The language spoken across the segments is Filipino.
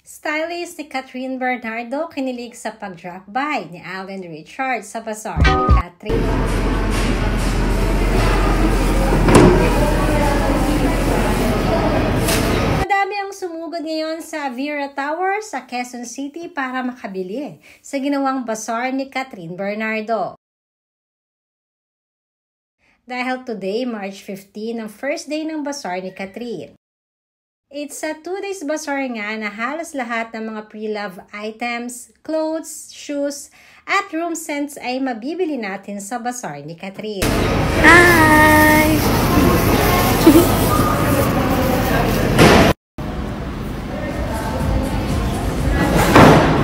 Stylist ni Catherine Bernardo kinilig sa pag-drop by ni Alden Richards sa bazaar ni Catherine. Madami ang sumugod ngayon sa Avira Tower sa Quezon City para makabili sa ginawang bazaar ni Catherine Bernardo. Dahil today, March 15, ang first day ng bazaar ni Catherine. It's a 2 days bazaar nga na halos lahat ng mga pre-love items, clothes, shoes, at room scents ay mabibili natin sa bazaar ni Catherine. Hi!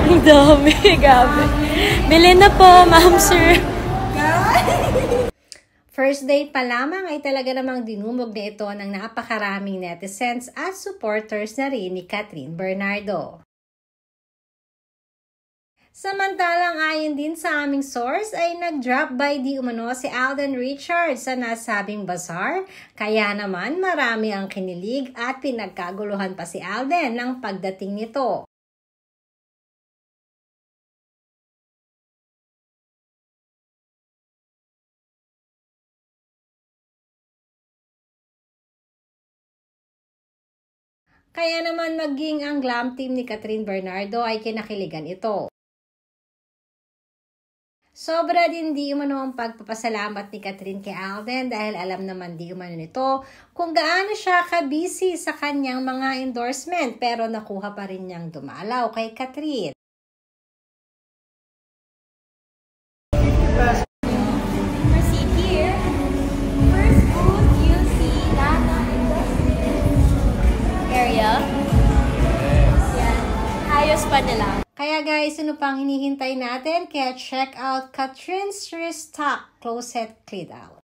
Ang dami, gabi. Bili na po, ma'am, sir. First day pa lamang ay talaga namang dinumog na ito ng napakaraming netizens at supporters na rin ni Catherine Bernardo. Samantalang ayon din sa aming source ay nag-drop by di umano si Alden Richards sa nasabing bazaar, kaya naman marami ang kinilig at pinagkaguluhan pa si Alden ng pagdating nito. Kaya naman maging ang glam team ni Catherine Bernardo ay kinakiligan ito. Sobra din di umano ang pagpapasalamat ni Catherine kay Alden dahil alam naman di umano nito kung gaano siya ka-busy sa kanyang mga endorsement pero nakuha pa rin niyang dumalaw kay Catherine. Proceed here. First booth, you'll see Nana area. Yan. Ayos pa nila. Kaya guys, ano pang hinihintay natin? Kaya check out Catherine's Restock Closet Clean Out.